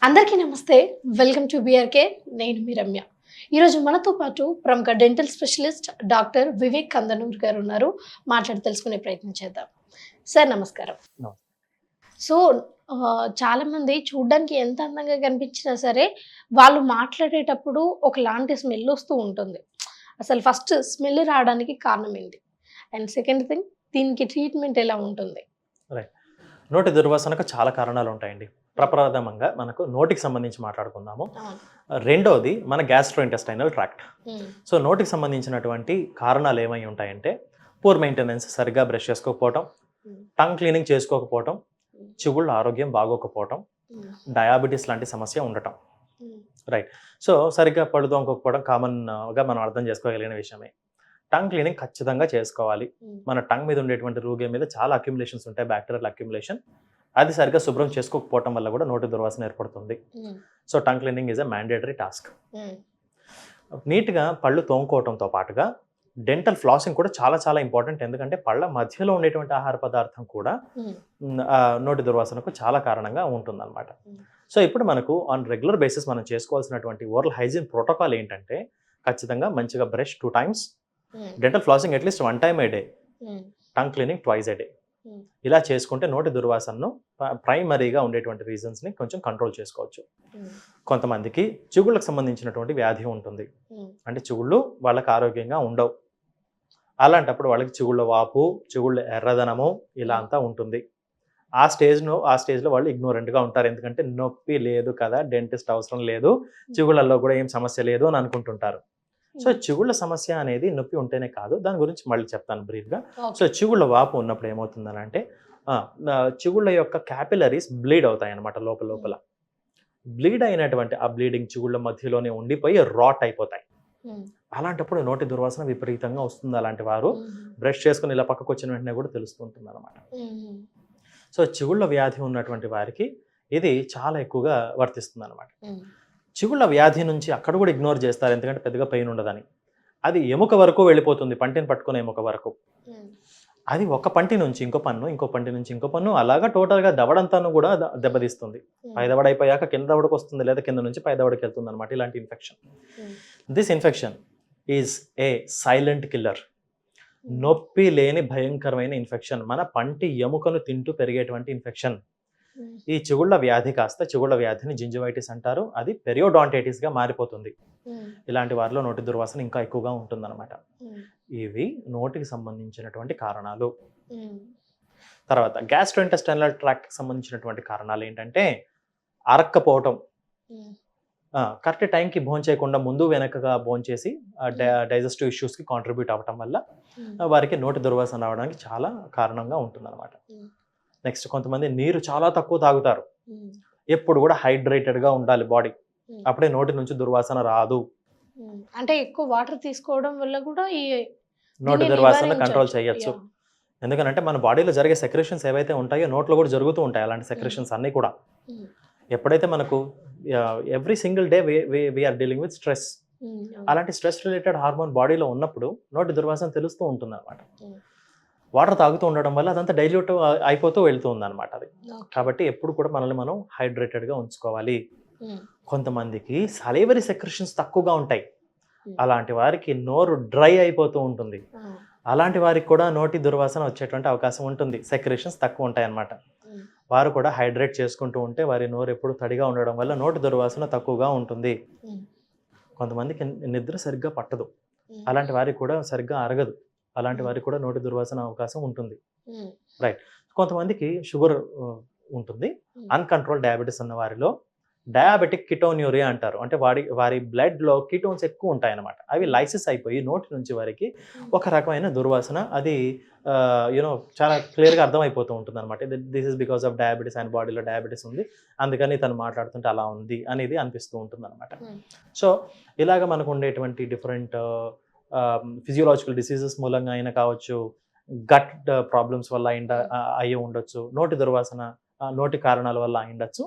అందరికీ నమస్తే. Welcome to BRK. నేను మీ రమ్య. ఈరోజు మనతో పాటు ప్రముఖ డెంటల్ స్పెషలిస్ట్ డాక్టర్ వివేక్ కందనూర్ గారు ఉన్నారు. మాట్లాడి తెలుసుకునే ప్రయత్నం చేద్దాం. సార్ నమస్కారం. నమస్తే. సో చాలామంది చూడ్డానికి ఎంత అందంగా కనిపించినా సరే, వాళ్ళు మాట్లాడేటప్పుడు ఒకలాంటి స్మెల్ వస్తూ ఉంటుంది. అసలు ఫస్ట్ స్మెల్ రావడానికి కారణం ఏంటి? అండ్ సెకండ్ థింగ్, దీనికి ట్రీట్మెంట్ ఎలా ఉంటుంది? రైట్. నోటి దుర్వాసనకు చాలా కారణాలు ఉంటాయండి. ప్రప్రథమంగా మనకు నోటికి సంబంధించి మాట్లాడుకుందాము. అవును. రెండోది మన గ్యాస్ట్రోఇంటెస్టైనల్ ట్రాక్ట్. హ్మ్. సో నోటికి సంబంధించినటువంటి కారణాలు ఏమై ఉంటాయంటే, పూర్ మెయింటెనెన్స్, సరిగ్గా బ్రష్ చేసుకోకపోవటం, హ్మ్. టంగ్ క్లీనింగ్ చేసుకోకపోవటం, హ్మ్. చిగుళ్ళ ఆరోగ్యం బాగోకపోవటం, హ్మ్. డయాబెటీస్ లాంటి సమస్య ఉండటం. హ్మ్. రైట్. సో సరిగ్గా పళ్ళు తోముకోకపోవడం కామన్‌గా మనం అర్థం చేసుకోగలిగిన విషయమే. టంగ్ క్లీనింగ్ ఖచ్చితంగా చేసుకోవాలి. హ్మ్. మన టంగ్ మీద ఉండేటువంటి రూగే మీద చాలా అక్యుములేషన్స్ ఉంటాయి, బ్యాక్టీరియల్ అక్యుములేషన్. అది సరిగ్గా శుభ్రం చేసుకోకపోవటం వల్ల కూడా నోటి దుర్వాసన ఏర్పడుతుంది. హ్మ్. So tongue cleaning is a mandatory task. హ్మ్. నీట్‌గా పళ్ళు తోముకోవటంతో పాటుగా డెంటల్ ఫ్లాసింగ్ కూడా చాలా చాలా ఇంపార్టెంట్. ఎందుకంటే పళ్ళ మధ్యలో ఉండేటువంటి ఆహార పదార్థం కూడా హ్మ్. నోటి దుర్వాసనకు చాలా కారణంగా ఉంటుందన్నమాట. హ్మ్. సో ఇప్పుడు మనకు ఆన్ రెగ్యులర్ బేసిస్ మనం చేసుకోవాల్సినటువంటి ఓరల్ హైజీన్ ప్రోటోకాల్ ఏంటంటే, ఖచ్చితంగా మంచిగా బ్రష్ 2 టైమ్స్, హ్మ్. డెంటల్ ఫ్లాసింగ్ అట్‌లీస్ట్ 1 టైమ్ ఏ డే, హ్మ్. టంగ్ క్లీనింగ్ ట్వైస్ ఏ డే. హ్మ్. ఇలా చేసుకుంటే నోటి దుర్వాసనను ప్రైమరీగా ఉండేటువంటి రీజన్స్‌ని కొంచెం కంట్రోల్ చేసుకోవచ్చు. హ్మ్. కొంతమందికి చిగుళ్ళకు సంబంధించినటువంటి వ్యాధి ఉంటుంది. హ్మ్. అంటే చిగుళ్ళు వాళ్ళకి ఆరోగ్యంగా ఉండవు. అలాంటప్పుడు వాళ్ళకి చిగుళ్ళ వాపు, చిగుళ్ళ ఎర్రదనము ఇలా హ్మ్. అంతా ఉంటుంది. ఆ స్టేజ్‌లో వాళ్ళు ఇగ్నోరెంట్‌గా ఉంటారు. ఎందుకంటే నొప్పి లేదు కదా! డెంటిస్ట్ అవసరం లేదు. హ్మ్. చిగుళ్ళల్లో కూడా ఏం సమస్య లేదు అని అనుకుంటుంటారు. సో, హ్మ్. చిగుళ్ళ సమస్య అనేది నొప్పి ఉంటేనే కాదు. దాని గురించి మళ్ళీ చెప్తాను బ్రీఫ్‌గా. So, okay. చిగుళ్ళ వాపు ఉన్నప్పుడు ఏమవుతుందనంటే, చిగుళ్ళ యొక్క క్యాపిలరీస్ బ్లీడ్ అవుతాయన్నమాట లోపల హ్మ్. లోపల. బ్లీడ్ అయినటువంటి ఆ బ్లీడింగ్ చిగుళ్ళ మధ్యలోనే ఉండిపోయి రాట్ అయిపోతాయి. హ్మ్. అలాంటప్పుడు నోటి దుర్వాసన విపరీతంగా వస్తుంది. అలాంటి వారు హుహు. బ్రష్ చేసుకొని ఇలా పక్కకొచ్చిన వెంటనే కూడా తెలుస్తూ ఉంటుందన్నమాట. హుహు. సో, చిగుళ్ళ వ్యాధి ఉన్నటువంటి వారికి ఇది చాలా ఎక్కువగా వర్తిస్తుందన్నమాట. హ్మ్. చిగుళ్ళ వ్యాధి నుంచి అక్కడ కూడా ఇగ్నోర్ చేస్తారు. ఎందుకంటే పెద్దగా పెయిన్ ఉండదని. అది ఎముక వరకు వెళ్ళిపోతుంది. పంటిని పట్టుకునే ఎముక వరకు. హ్మ్. అది ఒక పంటి నుంచి ఇంకో పన్ను, ఇంకో పంటి నుంచి ఇంకో పన్ను అలాగా టోటల్‌గా దవడంతాను కూడా దెబ్బతీస్తుంది. పై హ్మ్. దవడైపోయాక కింద దవడకొస్తుంది. లేదా కింద నుంచి పై దవడకెళ్తుందన్నమాట ఇలాంటి ఇన్ఫెక్షన్. హ్మ్. This infection is a silent killer. హ్మ్. నొప్పి లేని భయంకరమైన ఇన్ఫెక్షన్. మన పంటి ఎముకను తింటూ పెరిగేటువంటి ఇన్ఫెక్షన్. హ్మ్. ఈ చిగుళ్ళ వ్యాధి కాస్త చిగుళ్ళ వ్యాధిని జింజివైటిస్ అంటారు. అది పెరియోడాంటైటిస్‌గా మారిపోతుంది. హ్మ్. ఇలాంటి వారిలో నోటి దుర్వాసన ఇంకా ఎక్కువగా ఉంటుందన్నమాట. హ్మ్. ఇవి నోటికి సంబంధించినటువంటి కారణాలు. హ్మ్. తర్వాత గ్యాస్ట్రోఇంటెస్టైనల్ ట్రాక్ట్‌కి సంబంధించినటువంటి కారణాలేంటంటే, అరక్కపోవటం. హ్మ్. కరెక్ట్ టైంకి భోంచేయకుండా ముందు వెనకగా భోంచేసి హ్మ్. డైజెస్టివ్ ఇష్యూస్‌కి కాంట్రిబ్యూట్ అవ్వటం వల్ల హ్మ్. వారికి నోటి దుర్వాసన రావడానికి చాలా కారణంగా ఉంటుందన్నమాట. హ్మ్. నెక్స్ట్ కొంతమంది నీరు చాలా తక్కువ తాగుతారు. హ్మ్. ఎప్పుడు కూడా హైడ్రేటెడ్‌గా ఉండాలి బాడీ. హ్మ్. అప్పుడే నోటి నుంచి దుర్వాసన రాదు. హ్మ్. అంటే ఎక్కువ వాటర్ తీసుకోవడం వల్ల కూడా నోటి దీన్ని దుర్వాసన కంట్రోల్ నివారించొచ్చు. చేయొచ్చు. యాహ్! ఎందుకనంటే మన బాడీలో జరిగే సెక్రెషన్స్ ఏవైతే ఉంటాయో నోట్లో కూడా జరుగుతూ ఉంటాయి అలాంటి హ్మ్. సెక్రెషన్స్ అన్నీ కూడా. హ్మ్. ఎప్పుడైతే మనకు every single day we are dealing with stress. Hmm. అవును. అలాంటి స్ట్రెస్ రిలేటెడ్ హార్మోన్ బాడీలో ఉన్నప్పుడు నోటి దుర్వాసన తెలుస్తూ ఉంటుందన్నమాట. హ్మ్. వాటర్ తాగుతూ ఉండడం వల్ల అదంతా డైల్యూట్ అయిపోతూ వెళ్తూ ఉందన్నమాట అది. ఓకే. కాబట్టి ఎప్పుడు కూడా మనల్ని మనం హైడ్రేటెడ్‌గా ఉంచుకోవాలి. హ్మ్. కొంతమందికి సలైవరీ సెక్రెషన్స్ తక్కువగా ఉంటాయి. హ్మ్. అలాంటి వారికి నోరు డ్రై అయిపోతూ ఉంటుంది. ఆ! అలాంటి వారికి కూడా నోటి దుర్వాసన వచ్చేటువంటి అవకాశం ఉంటుంది. సెక్రెషన్స్ తక్కువ ఉంటాయన్నమాట. హ్మ్. వారు కూడా హైడ్రేట్ చేసుకుంటూ ఉంటే వారి నోరు ఎప్పుడు తడిగా ఉండడం వల్ల నోటి దుర్వాసన తక్కువగా ఉంటుంది. హ్మ్. కొంతమందికి నిద్ర సరిగ్గా పట్టదు. హ్మ్. అలాంటి వారికి కూడా సరిగ్గా అరగదు. అలాంటి హ్మ్. వారికి కూడా నోటి దుర్వాసన అవకాశం ఉంటుంది. హ్మ్. రైట్. కొంతమందికి షుగర్ ఉంటుంది. హ్మ్. అన్‌కంట్రోల్డ్ డయాబెటిస్ ఉన్న వారిలో డయాబెటిక్ కిటోన్యూరియా అంటారు. అంటే వారి బ్లడ్‌లో కీటోన్స్ ఎక్కువ ఉంటాయన్నమాట. అవి హ్మ్. లైసిస్ అయిపోయి నోటి నుంచి వారికి హ్మ్. ఒక రకమైన దుర్వాసన అది చాలా క్లియర్‌గా అర్థమైపోతూ ఉంటుందన్నమాట. This is because of diabetes, ఆయన బాడీలో డయాబెటిస్ ఉంది. అందుకని తను మాట్లాడుతుంటే అలా ఉంది అనేది అనిపిస్తూ ఉంటుందన్నమాట. హ్మ్. సో, ఇలాగ మనకు ఉండేటువంటి డిఫరెంట్ ఫిజియోలాజికల్ డిసీజెస్ మూలంగా అయినా కావచ్చు, గట్ ప్రాబ్లమ్స్ వల్ల హ్మ్. అయ్యి ఉండొచ్చు. నోటి దుర్వాసన నోటి కారణాల వల్ల అయ్యుండొచ్చు.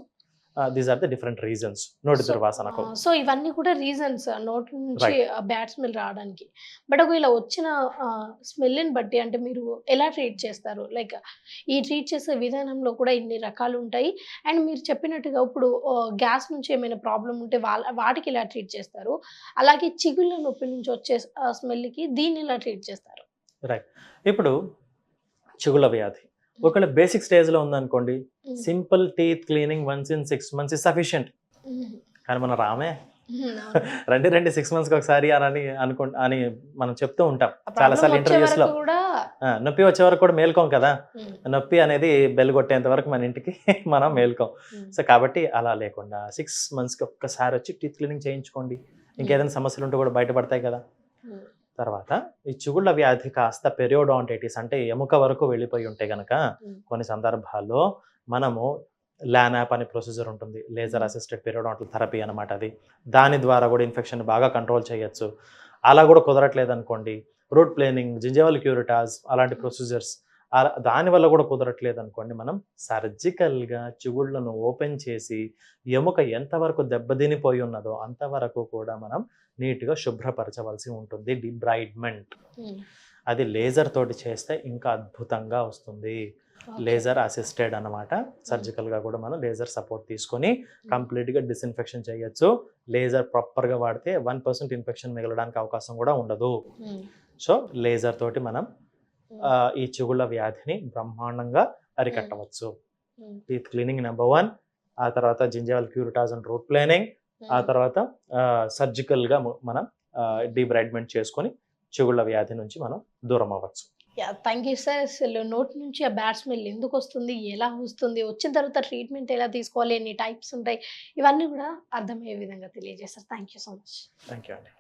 These are the different reasons నోటి దుర్వాసనకు. సో ఇవన్నీ కూడా రీజన్స్ నోటి నుంచి Right. బ్యాడ్ స్మెల్ రావడానికి. బట్ ఒకవేళ వచ్చిన స్మెల్ని బట్టి అంటే మీరు ఎలా ట్రీట్ చేస్తారు? లైక్ ఈ ట్రీట్ చేసే విధానంలో కూడా ఇన్ని రకాలు ఉంటాయి. అండ్ మీరు చెప్పినట్టుగా ఇప్పుడు గ్యాస్ నుంచి ఏమైనా ప్రాబ్లం ఉంటే వాటికి ఎలా ట్రీట్ చేస్తారు? అలాగే చిగుళ్ళ నొప్పి నుంచి వచ్చే స్మెల్కి దీన్ని ఎలా ట్రీట్ చేస్తారు? రైట్. ఇప్పుడు చిగుళ్ళ వ్యాధి ఒకవేళ బేసిక్ స్టేజ్లో ఉందనుకోండి, simple teeth cleaning once in 6 months is sufficient. కానీ మనం రామే రండి 6 monthsకి ఒకసారి అని మనం చెప్తూ ఉంటాం చాలాసార్లు ఇంటర్వ్యూస్లో. కూడా నొప్పి వచ్చే వరకు కూడా మేల్కోం కదా, నొప్పి అనేది బెల్ కొట్టేంత వరకు మన ఇంటికి మనం మేల్కోం. సో కాబట్టి అలా లేకుండా 6 monthsకి ఒక్కసారి వచ్చి టీత్ క్లీనింగ్ చేయించుకోండి. ఇంకేదైనా సమస్యలు ఉంటే కూడా బయటపడతాయి కదా. తర్వాత ఈ చిగుళ్ళ వ్యాధి కాస్త పెరియోడాంటైటిస్ అంటే ఎముక వరకు వెళ్ళిపోయి ఉంటే గనక కొన్ని సందర్భాల్లో మనము లానాప్ అనే ప్రొసీజర్ ఉంటుంది, లేజర్ అసిస్టెడ్ పెరియోడాంటల్ థెరపీ అనమాట. అది దాని ద్వారా కూడా ఇన్ఫెక్షన్ బాగా కంట్రోల్ చేయొచ్చు. అలా కూడా కుదరట్లేదు అనుకోండి, రూట్ ప్లేనింగ్, జింజవల్ క్యూరిటాస్ అలాంటి ప్రొసీజర్స్ దానివల్ల కూడా కుదరట్లేదు అనుకోండి, మనం సర్జికల్గా చిగుళ్ళను ఓపెన్ చేసి ఎముక ఎంతవరకు దెబ్బతినిపోయి ఉన్నదో అంతవరకు కూడా మనం నీట్గా శుభ్రపరచవలసి ఉంటుంది. డిబ్రైడ్మెంట్ అది లేజర్ తోటి చేస్తే ఇంకా అద్భుతంగా వస్తుంది. లేజర్ అసిస్టెడ్ అనమాట. సర్జికల్గా కూడా మనం లేజర్ సపోర్ట్ తీసుకొని కంప్లీట్గా డిస్ఇన్ఫెక్షన్ చేయొచ్చు. లేజర్ ప్రాపర్గా వాడితే 1% ఇన్ఫెక్షన్ మిగలడానికి అవకాశం కూడా ఉండదు. సో లేజర్ తోటి మనం ఈ చిగుళ్ళ వ్యాధిని బ్రహ్మాండంగా అరికట్టవచ్చు. టీత్ క్లీనింగ్ నెంబర్ 1, ఆ తర్వాత జింజవల్ క్యూరిటాస్ అండ్ రూట్ ప్లేనింగ్, ఆ తర్వాత సర్జికల్గా మనం డీబ్రైడ్మెంట్ చేసుకొని చిగుళ్ళ వ్యాధి నుంచి మనం దూరం అవ్వచ్చు. Thank you sir. అసలు నోటి నుంచి ఆ బ్యాడ్ స్మెల్ ఎందుకు వస్తుంది, ఎలా వస్తుంది, వచ్చిన తర్వాత ట్రీట్మెంట్ ఎలా తీసుకోవాలి, ఎన్ని టైప్స్ ఉంటాయి, ఇవన్నీ కూడా అర్థమయ్యే విధంగా తెలియజేస్తారు. Thank you so much. Thank you అండి.